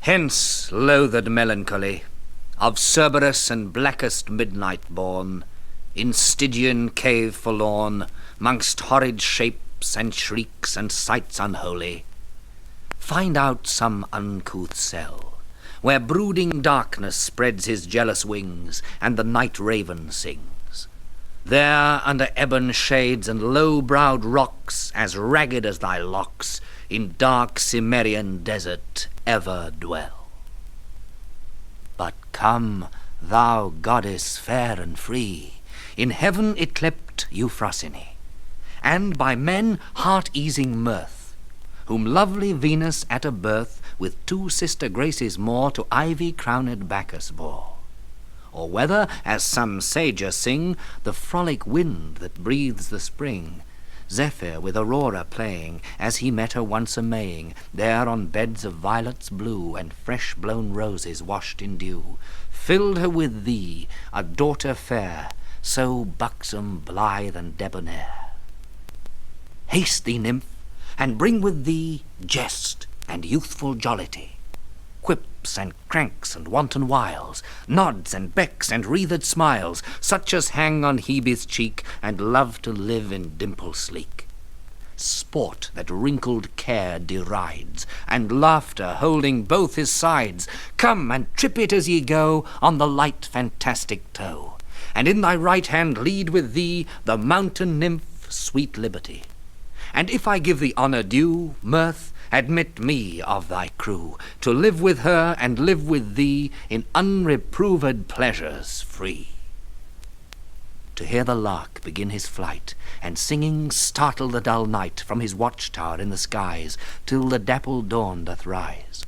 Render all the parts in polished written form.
Hence, loathed melancholy, of Cerberus and blackest midnight born, in Stygian cave forlorn, 'mongst horrid shapes and shrieks and sights unholy, find out some uncouth cell, where brooding darkness spreads his jealous wings, and the night raven sings. There, under ebon shades and low-browed rocks, as ragged as thy locks, in dark Cimmerian desert ever dwell. But come, thou goddess fair and free, in heaven yclept Euphrosyne, and by men heart-easing Mirth, whom lovely Venus at a birth with 2 sister Graces more to ivy-crowned Bacchus bore. Or whether, as some sager sing, the frolic wind that breathes the spring, Zephyr with Aurora playing, as he met her once a-maying, there on beds of violets blue and fresh-blown roses washed in dew, filled her with thee, a daughter fair, so buxom, blithe, and debonair. Haste thee, nymph, and bring with thee jest and youthful jollity, quips and cranks and wanton wiles, nods and becks and wreathed smiles, such as hang on Hebe's cheek, and love to live in dimple sleek. Sport that wrinkled care derides, and laughter holding both his sides. Come and trip it as ye go on the light fantastic toe, and in thy right hand lead with thee the mountain nymph sweet Liberty. And if I give thee honour due, Mirth, admit me of thy crew, to live with her and live with thee in unreproved pleasures free. To hear the lark begin his flight, and singing startle the dull night from his watchtower in the skies, till the dappled dawn doth rise.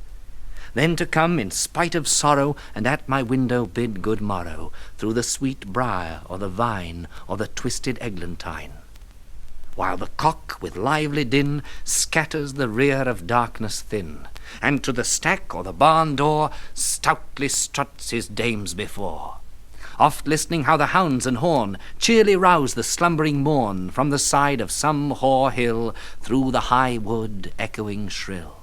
Then to come in spite of sorrow, and at my window bid good morrow, through the sweet briar or the vine or the twisted eglantine, while the cock with lively din scatters the rear of darkness thin, and to the stack or the barn door stoutly struts his dames before, oft listening how the hounds and horn cheerly rouse the slumbering morn from the side of some hoar hill, through the high wood echoing shrill.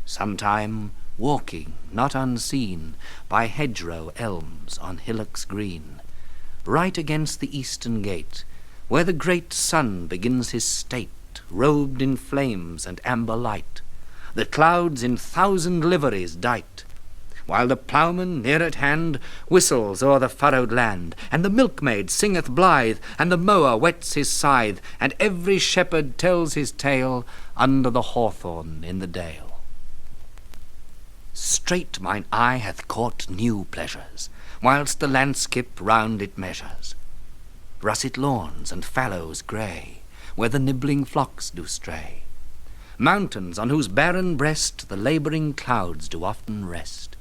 Sometime walking, not unseen, by hedgerow elms on hillocks green, right against the eastern gate, where the great sun begins his state, robed in flames and amber light, the clouds in 1,000 liveries dight, while the ploughman near at hand whistles o'er the furrowed land, and the milkmaid singeth blithe, and the mower whets his scythe, and every shepherd tells his tale under the hawthorn in the dale. Straight mine eye hath caught new pleasures, whilst the landscape round it measures. Russet lawns and fallows grey, where the nibbling flocks do stray, mountains on whose barren breast the labouring clouds do often rest,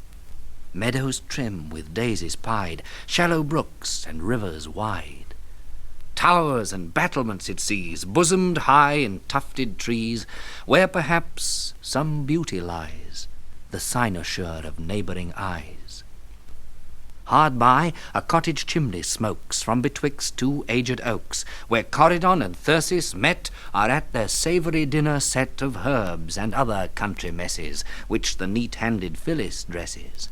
meadows trim with daisies pied, shallow brooks and rivers wide, towers and battlements it sees, bosomed high in tufted trees, where perhaps some beauty lies, the cynosure of neighbouring eyes. Hard by, a cottage chimney smokes from betwixt 2 aged oaks, where Corydon and Thyrsis met are at their savoury dinner set of herbs and other country messes, which the neat-handed Phyllis dresses.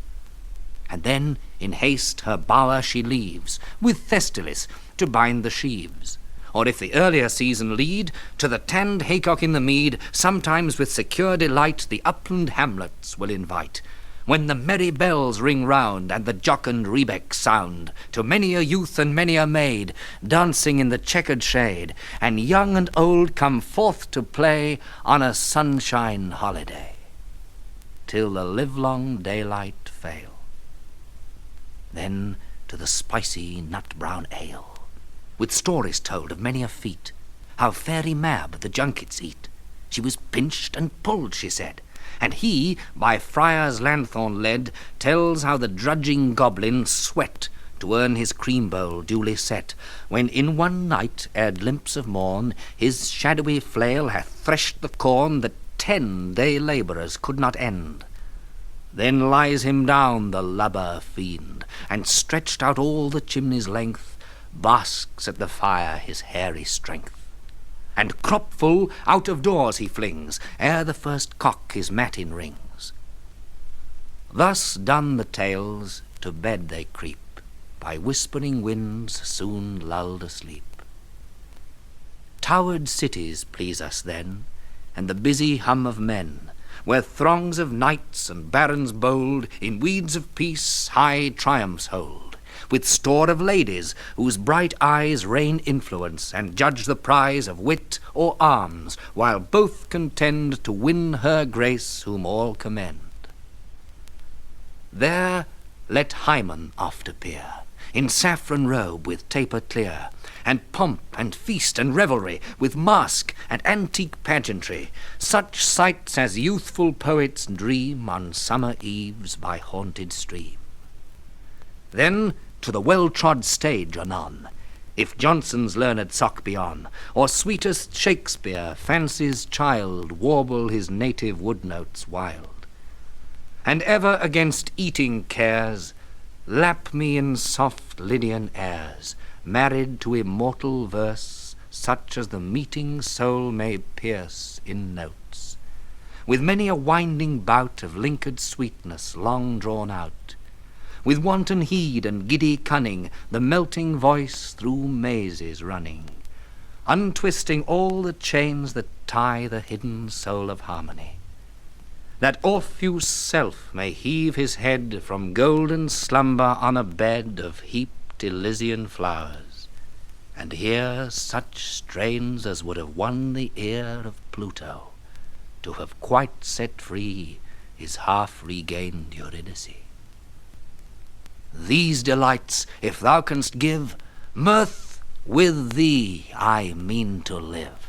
And then in haste her bower she leaves, with Thestilis to bind the sheaves. Or if the earlier season lead, to the tanned haycock in the mead, sometimes with secure delight the upland hamlets will invite, when the merry bells ring round, and the jocund rebecks sound, to many a youth and many a maid, dancing in the checkered shade, and young and old come forth to play on a sunshine holiday, till the livelong daylight fail. Then to the spicy nut-brown ale, with stories told of many a feat, how fairy Mab the junkets eat. She was pinched and pulled, she said, and he, by Friar's lanthorn led, tells how the drudging goblin sweat to earn his cream bowl duly set, when in one night, ere glimpse of morn, his shadowy flail hath threshed the corn that 10 day labourers could not end. Then lies him down the lubber fiend, and stretched out all the chimney's length, basks at the fire his hairy strength. And cropful out of doors he flings, ere the first cock his matin rings. Thus done the tales, to bed they creep, by whispering winds soon lulled asleep. Towered cities please us then, and the busy hum of men, where throngs of knights and barons bold in weeds of peace high triumphs hold, with store of ladies whose bright eyes rain influence and judge the prize of wit or arms, while both contend to win her grace whom all commend. There let Hymen oft appear, in saffron robe with taper clear, and pomp and feast and revelry, with masque and antique pageantry, such sights as youthful poets dream on summer eves by haunted stream. Then to the well-trod stage anon, if Johnson's learned sock be on, or sweetest Shakespeare, fancy's child, warble his native wood notes wild. And ever against eating cares, lap me in soft Lydian airs, married to immortal verse, such as the meeting soul may pierce in notes, with many a winding bout of linked sweetness long drawn out, with wanton heed and giddy cunning, the melting voice through mazes running, untwisting all the chains that tie the hidden soul of harmony, that Orpheus' self may heave his head from golden slumber on a bed of heaped Elysian flowers, and hear such strains as would have won the ear of Pluto, to have quite set free his half-regained Eurydice. These delights, if thou canst give, mirth, with thee I mean to live.